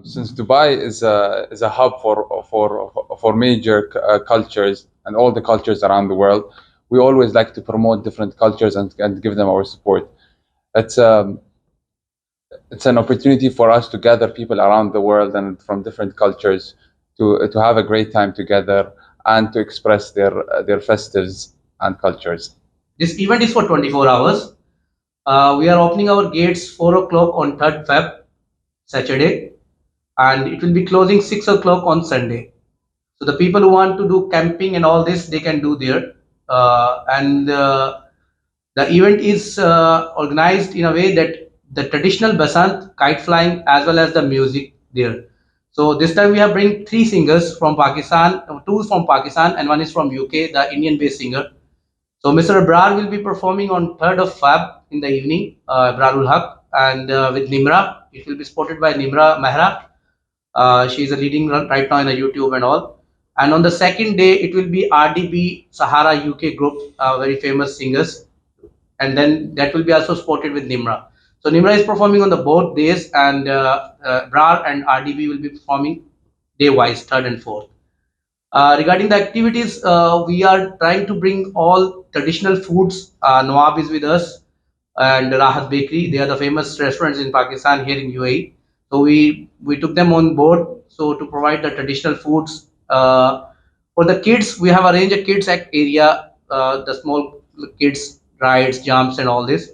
Since Dubai is a hub for major cultures and all the cultures around the world, we always like to promote different cultures and give them our support. It's an opportunity for us to gather people around the world and from different cultures to have a great time together and to express their festives and cultures. This event is for 24 hours. We are opening our gates 4 o'clock on 3rd Feb, Saturday, and it will be closing 6 o'clock on Sunday. So the people who want to do camping and all this, they can do there. And the event is organized in a way that the traditional Basant, kite flying, as well as the music there. So this time we have bring 3 singers from Pakistan, 2 from Pakistan and 1 is from UK, the Indian-based singer. So Mr. ابرار will be performing on 3rd of Feb in the evening, ابرار الحق, and with Nimra. It will be supported by Nimra Mehra. She is a leading right now in the YouTube and all. And on the second day, it will be RDB Sahara UK group, very famous singers. And then that will be also supported with Nimra. So Nimra is performing on the both days, and ابرار and RDB will be performing day-wise, 3rd and 4th. Regarding the activities, we are trying to bring all traditional foods. Nawab is with us and Rahat Bakery. They are the famous restaurants in Pakistan here in UAE. So we took them on board so to provide the traditional foods. For the kids, we have arranged a kids act area, the small kids rides, jumps and all this.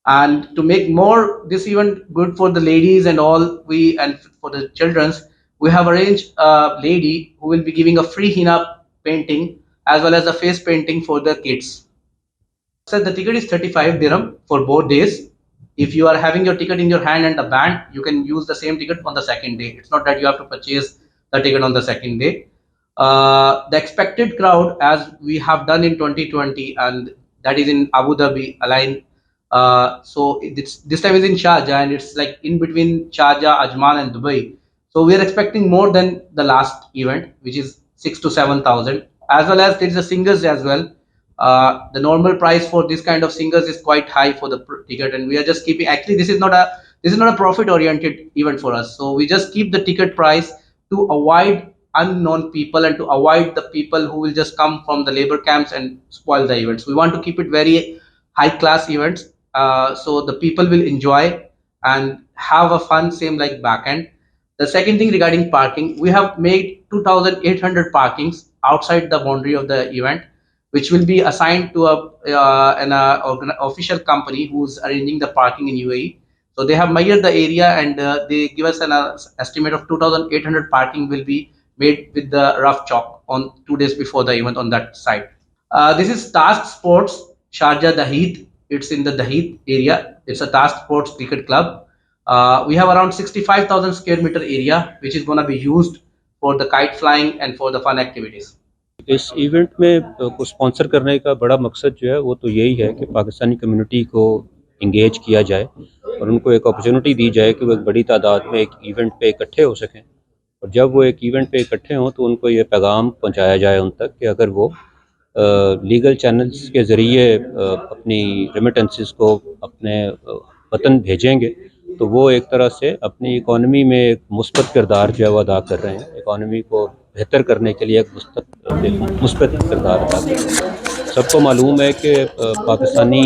And to make more this event good for the ladies and all, and for the children's, we have arranged a lady who will be giving a free henna painting as well as a face painting for the kids. So the ticket is 35 dirham for both days. If you are having your ticket in your hand and the band, you can use the same ticket on the second day. It's not that you have to purchase the ticket on the second day. The expected crowd, as we have done in 2020, and that is in Abu Dhabi, Align. So this time is in Sharjah, and it's like in between Sharjah, Ajman, and Dubai. So we are expecting more than the last event, which is 6,000 to 7,000. As well as there is a singers as well. The normal price for this kind of singers is quite high for the ticket, and we are just keeping. Actually, this is not a profit-oriented event for us. So we just keep the ticket price to avoid unknown people and to avoid the people who will just come from the labor camps and spoil the events. We want to keep it very high-class events, so the people will enjoy and have a fun, same like backend. The second thing regarding parking, we have made 2,800 parkings outside the boundary of the event, which will be assigned to an official company who's arranging the parking in UAE. So they have measured the area, and they give us an estimate of 2,800 parking will be made with the rough chalk on 2 days before the event on that site. This is Task Sports Sharjah Daheed. It's in the Daheed area. It's a Task Sports cricket club. We have around 65,000 square meter area, which is going to be used for the kite flying and for the fun activities. इस event में को sponsor करने का बड़ा मकसद जो है वो तो यही है कि पाकिस्तानी कम्युनिटी को इंगेज किया जाए और उनको एक अपॉर्चुनिटी दी जाए कि वो एक बड़ी तादाद में एक इवेंट पे इकट्ठे हो सकें, और जब वो एक इवेंट पे इकट्ठे हों तो उनको ये पैगाम पहुंचाया जाए उन तक कि अगर वो लीगल चैनल्स के ज़रिए अपनी रेमिटेंसेस को अपने वतन भेजेंगे तो वो एक तरह से अपनी इकॉनमी में एक मुस्बत किरदार जो है वो अदा कर रहे हैं, इकॉनमी को बेहतर करने के लिए एक मुस्बत किरदार अदा कर रहे हैं। सबको मालूम है कि पाकिस्तानी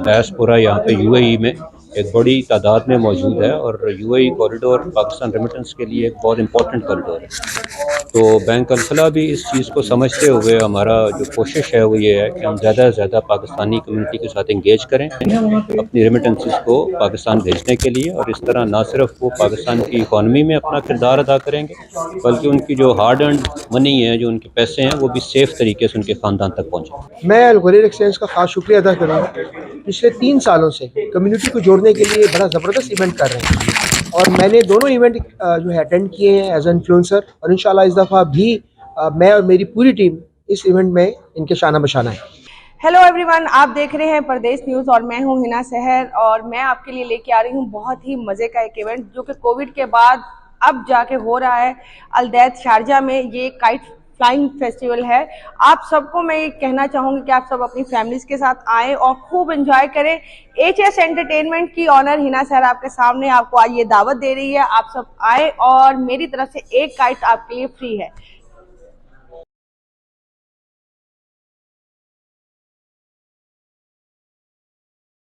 डायस्पोरा यहाँ पे यूएई में एक बड़ी तादाद में मौजूद है, और यूएई कॉरिडोर पाकिस्तान रेमिटेंस के लिए एक बहुत इम्पोर्टेंट कॉरिडोर है। तो बैंक अल-फलाह भी इस चीज़ को समझते हुए हमारा जो कोशिश है वो ये है कि हम ज़्यादा से ज़्यादा पाकिस्तानी कम्युनिटी के साथ इंगेज करें अपनी रेमिटेंसेस को पाकिस्तान भेजने के लिए, और इस तरह ना सिर्फ वो पाकिस्तान की इकॉनमी में अपना किरदार अदा करेंगे बल्कि उनकी जो हार्ड अर्न्ड मनी है, जो उनके पैसे हैं, वो भी सेफ़ तरीके से उनके ख़ानदान तक पहुँचें। मैं अलगरیر एक्सचेंज का ख़ास शुक्रिया अदा करूँ। पिछले 3 सालों से कम्युनिटी को जोड़ने के लिए बड़ा ज़बरदस्त इवेंट कर रहे हैं, और मैंने दोनों इवेंट जो है अटेंड किए हैं एज एन इन्फ्लुएंसर, और इंशाल्लाह इस दफ़ा भी मैं और मेरी पूरी टीम इस इवेंट में इनके शाना बशाना है। हेलो एवरीवन, आप देख रहे हैं परदेश न्यूज़ और मैं हूं हिना सहर, और मैं आपके लिए लेके आ रही हूं बहुत ही मज़े का एक इवेंट जो कि कोविड के बाद अब जाके हो रहा है। अलदैत शारजा में ये काइट फ्लाइंग फेस्टिवल है। आप सबको मैं ये कहना चाहूँगी कि आप सब अपनी फैमिलीज के साथ आएँ और खूब एंजॉय करें। एचएस एंटरटेनमेंट की ऑनर हिना सर आपके सामने आपको आज ये दावत दे रही है, आप सब आए और मेरी तरफ से एक काइट आपके लिए फ्री है।